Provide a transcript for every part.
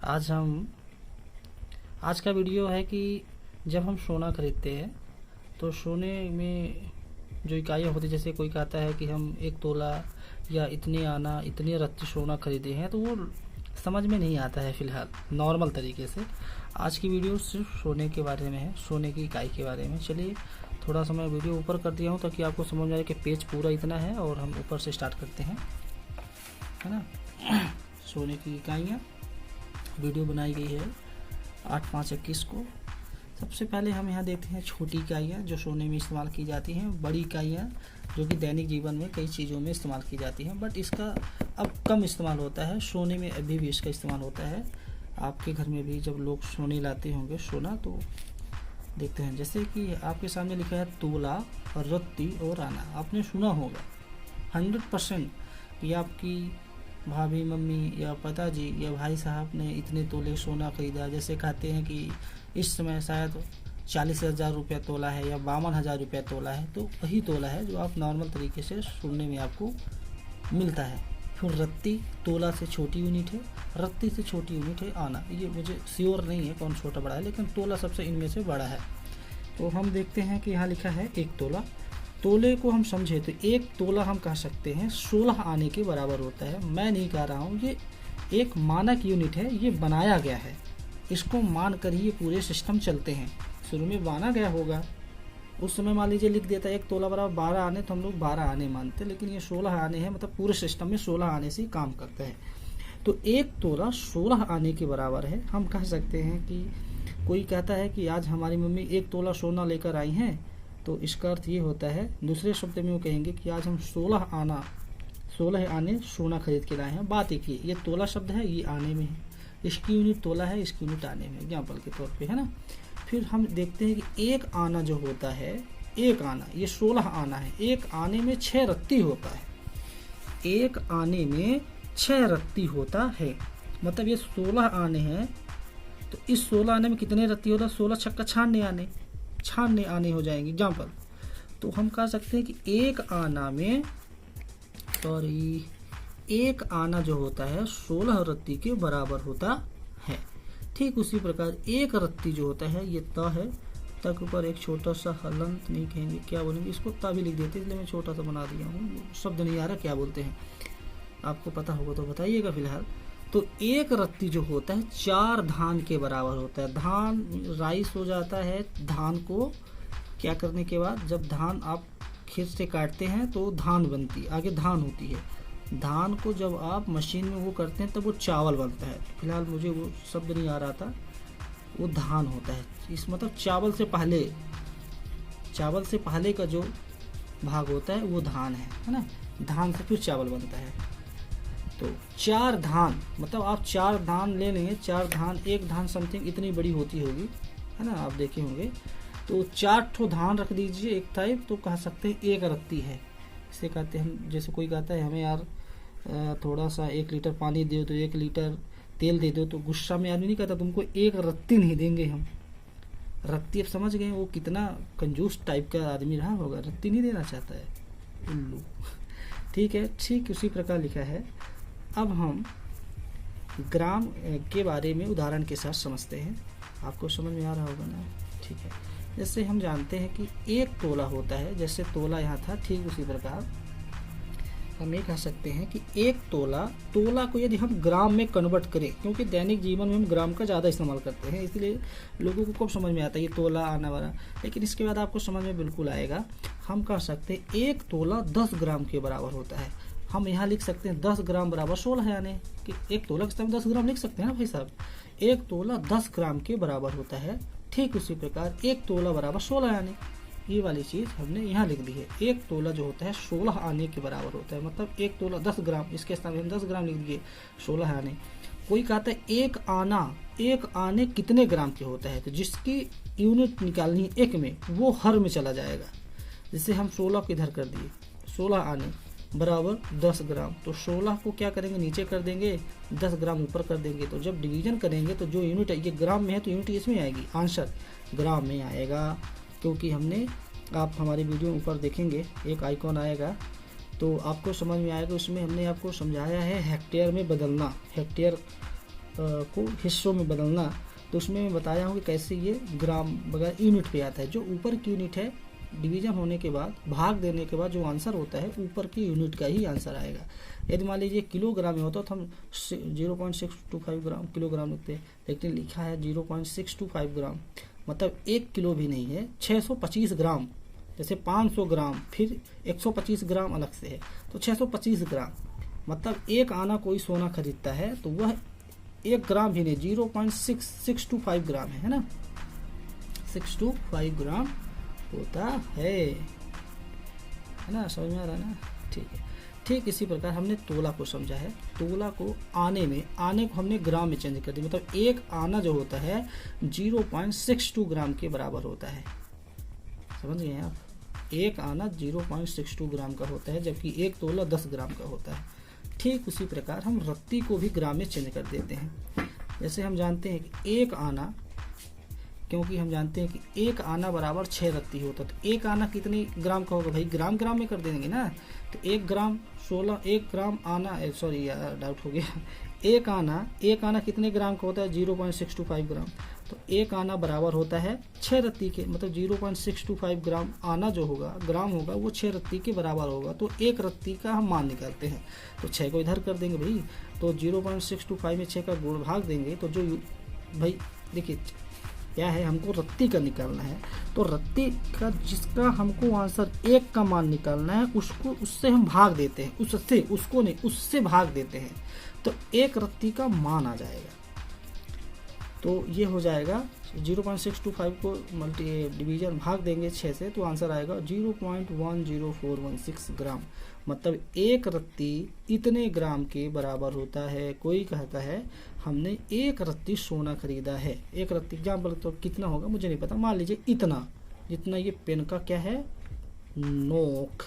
आज हम आज का वीडियो है कि जब हम सोना खरीदते हैं तो सोने में जो इकाइयाँ होती है, जैसे कोई कहता है कि हम 1 तोला या इतने आना इतने रत्ती सोना खरीदे हैं, तो वो समझ में नहीं आता है फ़िलहाल नॉर्मल तरीके से। आज की वीडियो सिर्फ सोने के बारे में है, सोने की इकाई के बारे में। चलिए थोड़ा सा मैं वीडियो ऊपर कर दिया हूँ ताकि आपको समझ में आए कि पेज पूरा इतना है, और हम ऊपर से स्टार्ट करते हैं, है ना। सोने की इकाइयाँ वीडियो बनाई गई है 8/5/21 को। सबसे पहले हम यहाँ देखते हैं छोटी इकाइयाँ जो सोने में इस्तेमाल की जाती हैं, बड़ी इकाइयाँ जो कि दैनिक जीवन में कई चीज़ों में इस्तेमाल की जाती हैं, बट इसका अब कम इस्तेमाल होता है। सोने में अभी भी इसका इस्तेमाल होता है। आपके घर में भी जब लोग सोने लाते होंगे सोना, तो देखते हैं जैसे कि आपके सामने लिखा है तोला, रत्ती और आना। आपने सुना होगा 100% ये आपकी भाभी, मम्मी या पिताजी या भाई साहब ने इतने तोले सोना खरीदा। जैसे कहते हैं कि इस समय शायद 40,000 रुपया तोला है या 52,000 रुपया तोला है, तो वही तोला है जो आप नॉर्मल तरीके से सुनने में आपको मिलता है। फिर रत्ती तोला से छोटी यूनिट है, रत्ती से छोटी यूनिट है आना। ये मुझे श्योर नहीं है कौन छोटा बड़ा है, लेकिन तोला सबसे इनमें से बड़ा है। तो हम देखते हैं कि यहाँ लिखा है 1 तोला। तोले को हम समझे तो 1 तोला हम कह सकते हैं 16 आने के बराबर होता है। मैं नहीं कह रहा हूँ, ये एक मानक यूनिट है, ये बनाया गया है। इसको मान कर ही ये पूरे सिस्टम चलते हैं। शुरू में माना गया होगा, उस समय मान लीजिए लिख देता 1 तोला बराबर 12 आने, तो हम लोग 12 आने मानते, लेकिन ये 16 आने हैं, मतलब पूरे सिस्टम में 16 आने से काम करता है। तो 1 तोला 16 आने के बराबर है। हम कह सकते हैं कि कोई कहता है कि आज हमारी मम्मी 1 तोला सोना लेकर आई हैं, तो इसका अर्थ ये होता है, दूसरे शब्द में वो कहेंगे कि आज हम 16 आने सोना खरीद के लाए हैं। बात एक ही, ये तोला शब्द है, ये आने में है, इसकी यूनिट तोला है, इसकी यूनिट आने में, एग्जाम्पल के तौर पे, है ना। फिर हम देखते हैं कि 1 आना जो होता है, 1 आना ये 16 आना है। 1 आने में 6 रत्ती होता है। 1 आने में 6 रत्ती होता है, मतलब ये 16 आने हैं, तो इस 16 आने में कितने रत्ती होता है? 16 छक्का 96 आने हो जाएंगे, एग्जाम्पल। तो हम कह सकते हैं कि 1 आना जो होता है 16 रत्ती के बराबर होता है। ठीक उसी प्रकार 1 रत्ती जो होता है, ये त है, तक ऊपर एक छोटा सा हलंत नहीं कहेंगे, क्या बोलेंगे इसको, ता भी लिख देते, इसलिए मैं छोटा सा बना दिया हूँ, शब्द नहीं आ रहा क्या बोलते हैं, आपको पता होगा तो बताइएगा फिलहाल। तो 1 रत्ती जो होता है 4 धान के बराबर होता है। धान राइस हो जाता है। धान को क्या करने के बाद, जब धान आप खेत से काटते हैं तो धान बनती है, आगे धान होती है। धान को जब आप मशीन में वो करते हैं तब वो चावल बनता है। फिलहाल मुझे वो शब्द नहीं आ रहा था, वो धान होता है। इस मतलब चावल से पहले का जो भाग होता है वो धान है ना। धान से फिर चावल बनता है। तो 4 धान, मतलब आप 4 धान ले लेंगे, 4 धान, 1 धान समथिंग इतनी बड़ी होती होगी, है ना, आप देखे होंगे। तो 4 ठो धान रख दीजिए एक टाइप, तो कह सकते हैं 1 रत्ती है। इसे कहते हैं हम, जैसे कोई कहता है हमें यार थोड़ा सा 1 लीटर पानी दो तो 1 लीटर तेल दे दो, तो गुस्सा में आदमी नहीं कहता तुमको 1 रत्ती नहीं देंगे हम। रत्ती अब समझ गए वो कितना कंजूस टाइप का आदमी रहा होगा, रत्ती नहीं देना चाहता है, उल्लू। ठीक है, ठीक उसी प्रकार लिखा है। अब हम ग्राम के बारे में उदाहरण के साथ समझते हैं, आपको समझ में आ रहा होगा ना। ठीक है, जैसे हम जानते हैं कि 1 तोला होता है, जैसे तोला यहाँ था, ठीक उसी प्रकार हम ये कह सकते हैं कि 1 तोला को यदि हम ग्राम में कन्वर्ट करें, क्योंकि दैनिक जीवन में हम ग्राम का ज़्यादा इस्तेमाल करते हैं, इसलिए लोगों को कब समझ में आता है ये तोला आना वाला, लेकिन इसके बाद आपको समझ में बिल्कुल आएगा। हम कह सकते हैं 1 तोला 10 ग्राम के बराबर होता है। हम यहाँ लिख सकते हैं 10 ग्राम बराबर 16 आने, कि 1 तोला के समय 10 ग्राम लिख सकते हैं ना भाई साहब। 1 तोला 10 ग्राम के बराबर होता है। ठीक उसी प्रकार 1 तोला बराबर 16 आने, ये वाली चीज़ हमने यहाँ लिख दी है। 1 तोला जो होता है 16 आने के बराबर होता है, मतलब 1 तोला 10 ग्राम, इसके स्थान में 10 ग्राम लिख दिए, 16 आने। कोई कहता है 1 आने कितने ग्राम के होता है, तो जिसकी यूनिट निकालनी है 1 में, वो हर में चला जाएगा। जैसे हम 16 को इधर कर दिए, 16 आने बराबर 10 ग्राम, तो 16 को क्या करेंगे, नीचे कर देंगे, 10 ग्राम ऊपर कर देंगे। तो जब डिवीजन करेंगे तो जो यूनिट है, ये ग्राम में है तो यूनिट इसमें आएगी, आंसर ग्राम में आएगा। क्योंकि हमने, आप हमारी वीडियो ऊपर देखेंगे एक आइकॉन आएगा, तो आपको समझ में आएगा, उसमें हमने आपको समझाया है हेक्टेयर में बदलना। हेक्टेयर को हिस्सों में बदलना, तो उसमें मैं बताया हूँ कि कैसे ये ग्राम वगैरह यूनिट पे आता है। जो ऊपर की यूनिट है, डिवीजन होने के बाद, भाग देने के बाद जो आंसर होता है ऊपर की यूनिट का ही आंसर आएगा। यदि मान लीजिए किलोग्राम में होता तो हम 0.625 ग्राम किलोग्राम लिखते हैं, लेकिन लिखा है 0.625 ग्राम, मतलब 1 किलो भी नहीं है, 625 ग्राम। जैसे 500 ग्राम, फिर 125 ग्राम अलग से है, तो 625 ग्राम, मतलब 1 आना कोई सोना खरीदता है तो वह 1 ग्राम भी नहीं, 0.625 ग्राम है ना, 625 ग्राम होता है ना। समझ में आ रहा है ना? ठीक है। ठीक इसी प्रकार हमने तोला को समझा है। तोला को आने को हमने ग्राम में चेंज कर दिया, मतलब 1 आना जो होता है 0.62 ग्राम के बराबर होता है। समझ गए आप? 1 आना 0.62 ग्राम का होता है, जबकि 1 तोला 10 ग्राम का होता है। ठीक उसी प्रकार हम रत्ती को भी ग्राम में चेंज कर देते हैं। जैसे हम जानते हैं कि 1 आना, क्योंकि हम जानते हैं कि 1 आना बराबर 6 रत्ती होता है, तो 1 आना कितने ग्राम का होगा भाई? ग्राम ग्राम में कर देंगे ना, तो 1 ग्राम 16, 1 ग्राम आना, सॉरी डाउट हो गया, 1 आना कितने ग्राम का होता है? 0.625 ग्राम। तो 1 आना बराबर होता है 6 रत्ती के, मतलब 0.625 ग्राम आना जो होगा, ग्राम होगा, वो 6 रत्ती के बराबर होगा। तो 1 रत्ती का हम मान निकालते हैं, तो 6 को इधर कर देंगे भाई, तो 0.625 में 6 का गुण भाग देंगे, तो जो भाई देखिए क्या है, हमको रत्ती का निकालना है, तो रत्ती का जिसका हमको आंसर 1 का मान निकालना है, उससे हम भाग देते हैं, उससे भाग देते हैं, तो 1 रत्ती का मान आ जाएगा। तो ये हो जाएगा 0.625 को डिवीजन भाग देंगे 6 से, तो आंसर आएगा 0.10416 ग्राम, मतलब 1 रत्ती इतने ग्राम के बराबर होता है। कोई कहता है हमने 1 रत्ती सोना खरीदा है, 1 रत्ती एग्जाम्पल तो कितना होगा मुझे नहीं पता, मान लीजिए इतना, जितना ये पेन का क्या है नोक,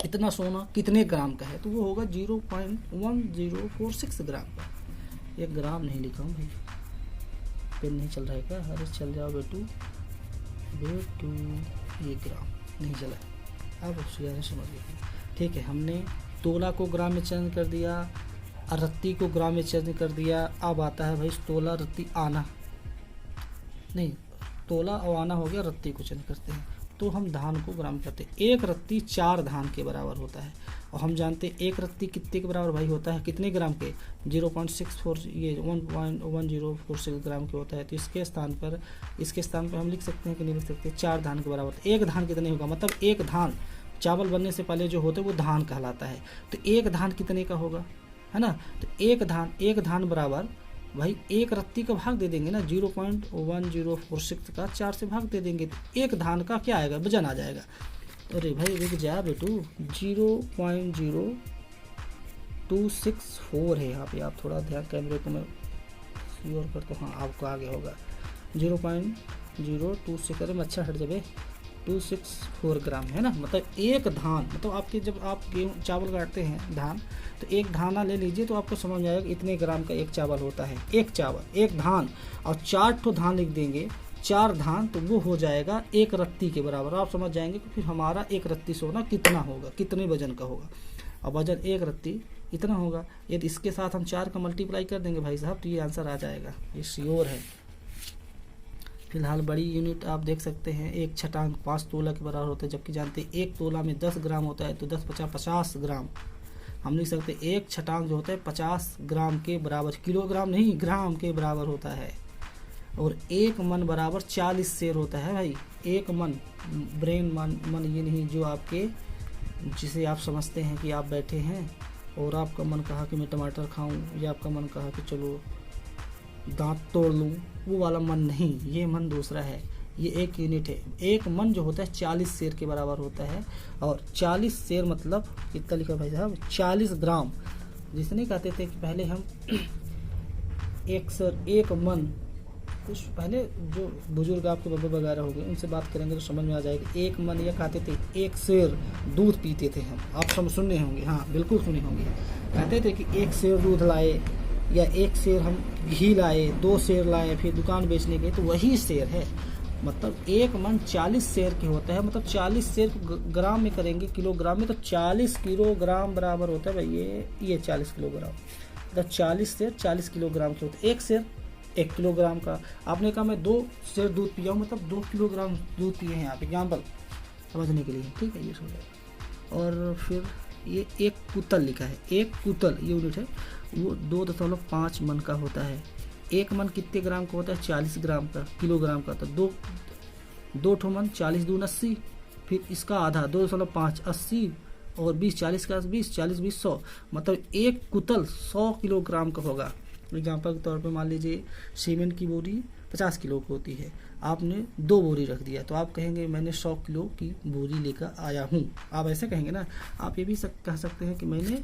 इतना सोना कितने ग्राम का है, तो वो होगा 0.1046 ग्राम का। 1 ग्राम नहीं लिखा हूँ भाई, पेन नहीं चल रहा है क्या? अरे चल जाओ बेटू, 1 ग्राम नहीं चला, अब उसके समझ लीजिए। ठीक है, हमने तोला को ग्राम में चेंज कर दिया, रत्ती को ग्राम में चेंज कर दिया। अब आता है भाई तोला रत्ती आना, नहीं तोला और आना हो गया, रत्ती को चेंज करते हैं, तो हम धान को ग्राम करते हैं। 1 रत्ती 4 धान के बराबर होता है, और हम जानते हैं 1 रत्ती कितने के बराबर भाई होता है, कितने ग्राम के? 0.64, ये 1.1046 ग्राम के होता है। तो इसके स्थान पर हम लिख सकते हैं कि नहीं लिख सकते? 4 धान के बराबर। 1 धान कितने होगा, मतलब 1 धान चावल बनने से पहले जो होता है वो धान कहलाता है, तो 1 धान कितने का होगा, है ना? तो 1 धान बराबर भाई 1 रत्ती का भाग दे देंगे ना, 0.1046 का 4 से भाग दे देंगे, तो 1 धान का क्या आएगा, वजन आ जाएगा। अरे भाई रुक जा बेटू, 0.0264 है यहाँ पे, आप थोड़ा ध्यान, कैमरे को मैं श्योर करता हूँ, हाँ आपको आगे होगा 0.026, अरे अच्छा हट जाए, 264 ग्राम है ना, मतलब 1 धान, मतलब आपके जब आप गेहूँ चावल काटते हैं धान, तो 1 धाना ले लीजिए, तो आपको समझ आएगा इतने ग्राम का 1 चावल होता है, 1 धान, और 4 ठो धान लिख देंगे, 4 धान, तो वो हो जाएगा 1 रत्ती के बराबर। आप समझ जाएंगे कि फिर हमारा 1 रत्ती सोना कितना होगा, कितने वजन का होगा, और वजन 1 रत्ती इतना होगा। यदि इसके साथ हम 4 का मल्टीप्लाई कर देंगे भाई साहब, तो ये आंसर आ जाएगा, ये श्योर है। फिलहाल बड़ी यूनिट आप देख सकते हैं, 1 छटांग 5 तोला के बराबर होता है, जबकि जानते हैं 1 तोला में 10 ग्राम होता है, तो 10 × 50 ग्राम हम लिख सकते हैं। 1 छटांग जो होता है 50 ग्राम के बराबर, किलोग्राम नहीं ग्राम के बराबर होता है। और 1 मन बराबर 40 सेर होता है भाई, 1 मन, ब्रेन मन ये नहीं जो आपके, जिसे आप समझते हैं कि आप बैठे हैं और आपका मन कहा कि मैं टमाटर खाऊं, या आपका मन कहा कि चलो दांत तोड़ लूं, वो वाला मन नहीं, ये मन दूसरा है, ये 1 यूनिट है। 1 मन जो होता है 40 सेर के बराबर होता है, और 40 सेर मतलब कितना लिखा भाई साहब, 40 ग्राम। जिसने कहते थे कि पहले हम 1 मन, कुछ पहले जो बुजुर्ग आपके बाबा वगैरह हो गए, उनसे बात करेंगे तो समझ में आ जाएगा। 1 मन ये कहते थे 1 सेर दूध पीते थे हम, आप सब सुने होंगे, हाँ बिल्कुल सुने होंगे। कहते थे कि 1 सेर दूध लाए, या 1 सेर हम घी लाए, 2 सेर लाए, फिर दुकान बेचने गए, तो वही सेर है। मतलब 1 मन 40 सेर के होता है, मतलब 40 सेर ग्राम में करेंगे किलोग्राम में, तो 40 किलोग्राम बराबर होता है भाई, ये 40 किलोग्राम, मतलब 40 से 40 किलोग्राम के होते हैं। एक सेर 1 किलोग्राम का। आपने कहा मैं 2 सेर दूध पिया हूँ, मतलब 2 किलोग्राम दूध पिए हैं यहाँ पे, एग्जाम्पल समझने के लिए, ठीक है, ये समझ जाएगा। और फिर ये एक कुतल लिखा है, एक कुतल ये यूनिट है, वो 2.5 मन का होता है। 1 मन कितने ग्राम का होता है? 40 ग्राम का, किलोग्राम का। तो दो ठो मन 40 दून 80, फिर इसका आधा 2.5 80 और 20 40 का 20 40 20 100, मतलब एक कुतल 100 किलोग्राम का होगा। एग्जाम्पल के तौर पे मान लीजिए सीमेंट की बोरी 50 किलो की होती है, आपने 2 बोरी रख दिया, तो आप कहेंगे मैंने 100 किलो की बोरी लेकर आया हूँ, आप ऐसे कहेंगे ना। आप ये भी कह सकते हैं कि मैंने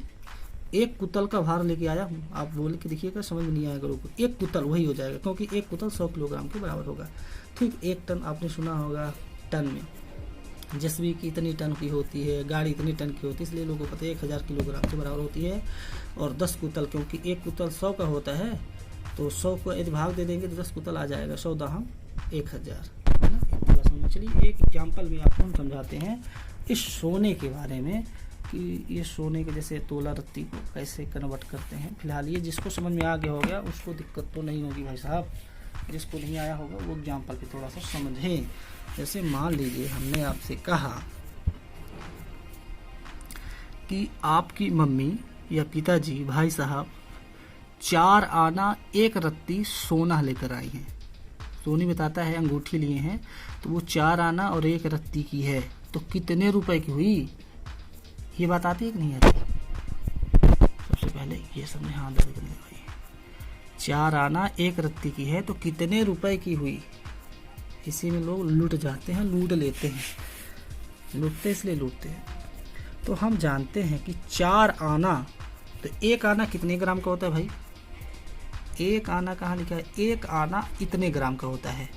एक कुतल का भार लेके आया हूँ। आप बोल के देखिएगा, समझ में नहीं आएगा लोगों को। एक कुतल वही हो जाएगा, क्योंकि एक कुतल 100 किलोग्राम के बराबर होगा। ठीक, 1 टन आपने सुना होगा टन में, जेसीबी की इतनी टन की होती है, गाड़ी इतनी टन की होती है, इसलिए लोगों को पता है 1000 किलोग्राम के बराबर होती है। और 10 कुतल, क्योंकि एक कुतल 100 का होता है, तो 100 को यदि भाग दे देंगे तो 10 कुतल आ जाएगा, 100 दाहम 1000, है ना। इतनी बात समझ। चलिए एक एग्जाम्पल में आपको हम समझाते हैं इस सोने के बारे में, कि ये सोने के जैसे तोला रत्ती को कैसे कन्वर्ट करते हैं। फिलहाल ये जिसको समझ में आ गया हो गया उसको दिक्कत तो नहीं होगी भाई साहब, जिसको नहीं आया होगा वो एग्जाम्पल पे थोड़ा सा समझें। जैसे मान लीजिए हमने आपसे कहा कि आपकी मम्मी या पिताजी भाई साहब 4 आना 1 रत्ती सोना लेकर आई हैं। सोनी बताता है अंगूठी लिए हैं, तो वो 4 आना और 1 रत्ती की है, तो कितने रुपए की हुई? ये बात आती है कि नहीं आती? सबसे पहले ये सबने हाथ दर्द करने भाई, 4 आना 1 रत्ती की है तो कितने रुपए की हुई? इसी में लोग लूट जाते हैं, लूट लेते हैं, लूटते इसलिए लूटते हैं। तो हम जानते हैं कि 4 आना, तो 1 आना कितने ग्राम का होता है भाई? 1 आना कहाँ लिखा है? 1 आना इतने ग्राम का होता है।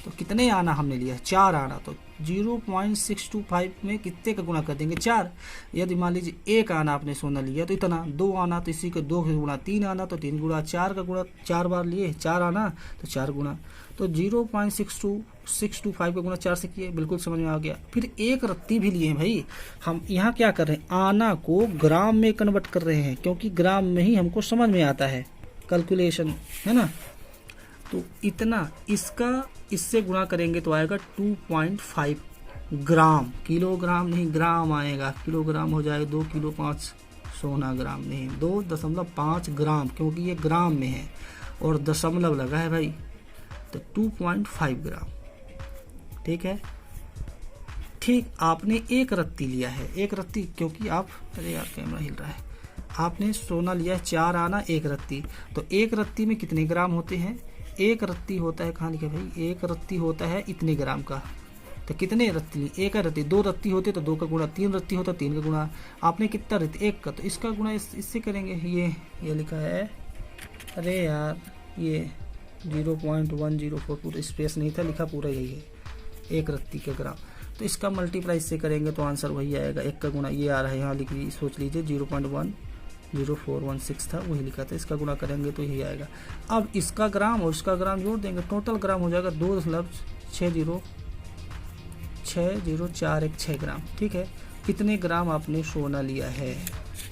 तो कितने आना हमने लिया? 4 आना। तो 0.625 में कितने का गुणा कर देंगे? 4। यदि मान लीजिए 1 आना आपने सोना लिया तो इतना, 2 आना तो इसी को 2 के गुणा, 3 आना तो 3 गुणा, 4 का गुणा 4 बार लिए, 4 आना तो 4 गुणा, तो 0.625 का गुणा 4 से किए, बिल्कुल समझ में आ गया। फिर 1 रत्ती भी लिए भाई। हम यहाँ क्या कर रहे हैं? आना को ग्राम में कन्वर्ट कर रहे हैं, क्योंकि ग्राम में ही हमको समझ में आता है, कैलकुलेशन है ना। तो इतना, इसका इससे गुणा करेंगे तो आएगा 2.5 ग्राम। किलोग्राम नहीं, ग्राम आएगा। किलोग्राम हो जाएगा 2 किलो 5 सोना, ग्राम नहीं, 2.5 ग्राम, क्योंकि ये ग्राम में है और दशमलव लगा है भाई, तो 2.5 ग्राम। ठीक है। ठीक, आपने 1 रत्ती लिया है, 1 रत्ती, क्योंकि आप, अरे यार कैमरा हिल रहा है, आपने सोना लिया है 4 आना 1 रत्ती, तो 1 रत्ती में कितने ग्राम होते हैं? 1 रत्ती होता है, कहाँ लिखा भाई? 1 रत्ती होता है इतने ग्राम का। तो कितने रत्ती? 1 रत्ती। 2 रत्ती होते तो 2 का गुणा, 3 रत्ती होता 3 का गुणा। आपने कितना रत्ती? 1 का, तो इसका गुणा इससे करेंगे। ये लिखा है, अरे यार ये 0.104, पूरा स्पेस नहीं था, लिखा पूरा यही है, 1 रत्ती का ग्राम। तो इसका मल्टीप्लाई इससे करेंगे तो आंसर वही आएगा। 1 का गुणा ये आ रहा है, यहाँ लिख लीजिए, सोच लीजिए 0.10416 था, वही लिखा था। इसका गुणा करेंगे तो यही आएगा। अब इसका ग्राम और इसका ग्राम जोड़ देंगे, टोटल ग्राम हो जाएगा 2.6041 ग्राम। ठीक है। कितने ग्राम आपने सोना लिया है?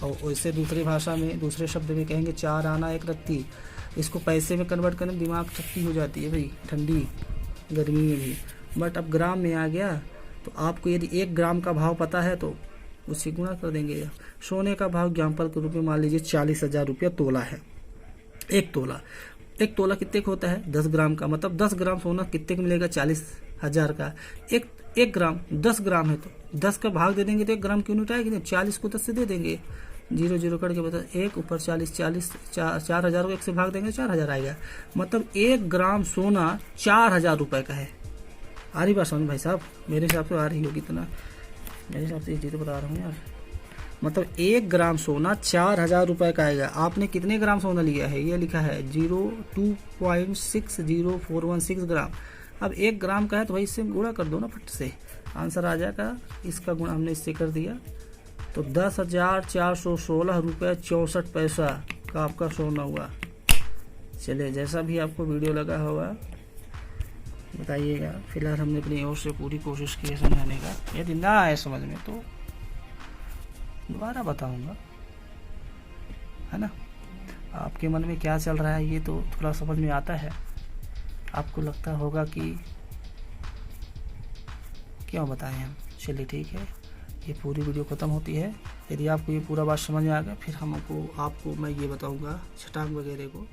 और वैसे दूसरी भाषा में, दूसरे शब्द में कहेंगे 4 आना 1 रत्ती। इसको पैसे में कन्वर्ट करने दिमाग ठंडी हो जाती है भाई, ठंडी गर्मी में भी। बट अब ग्राम में आ गया, तो आपको यदि 1 ग्राम का भाव पता है तो उससे गुणा कर देंगे। सोने का भाव एग्जाम्पल के रूप में मान लीजिए 40,000 रुपया तोला है। 1 तोला, 1 तोला कितने का होता है? 10 ग्राम का, मतलब 10 ग्राम सोना कितने का मिलेगा? 40,000 का। 1 ग्राम 10 ग्राम है, तो 10 का भाग दे देंगे तो 1 ग्राम की यूनिट आएगी ना। 40 को 10 से दे देंगे, 0 0 करके बता, 1 ऊपर 40 4,000 को 1 से भाग देंगे 4,000 आएगा। मतलब 1 ग्राम सोना 4,000 रुपए का है। आ रही बात समझ भाई साहब? मेरे हिसाब से आ रही होगी इतना, मेरे हिसाब से ये तो बता रहा हूँ यार। मतलब 1 ग्राम सोना 4,000 रुपए का आएगा। आपने कितने ग्राम सोना लिया है? ये लिखा है 2.60416 ग्राम। अब 1 ग्राम का है तो भाई इससे गुणा कर दो ना, फट से आंसर आ जाएगा। इसका गुणा हमने इससे कर दिया, तो 10,416 रुपये 64 पैसा का आपका सोना हुआ। चलिए, जैसा भी आपको वीडियो लगा होगा बताइएगा। फिलहाल हमने अपनी ओर से पूरी कोशिश की है समझाने का। यदि ना आए समझ में तो दोबारा बताऊंगा, है ना। आपके मन में क्या चल रहा है ये तो थोड़ा समझ में आता है। आपको लगता होगा कि क्यों बताएं हम। चलिए ठीक है, ये पूरी वीडियो ख़त्म होती है। यदि आपको ये पूरा बात समझ में आ गया, फिर आपको मैं ये बताऊंगा छटाक वगैरह को।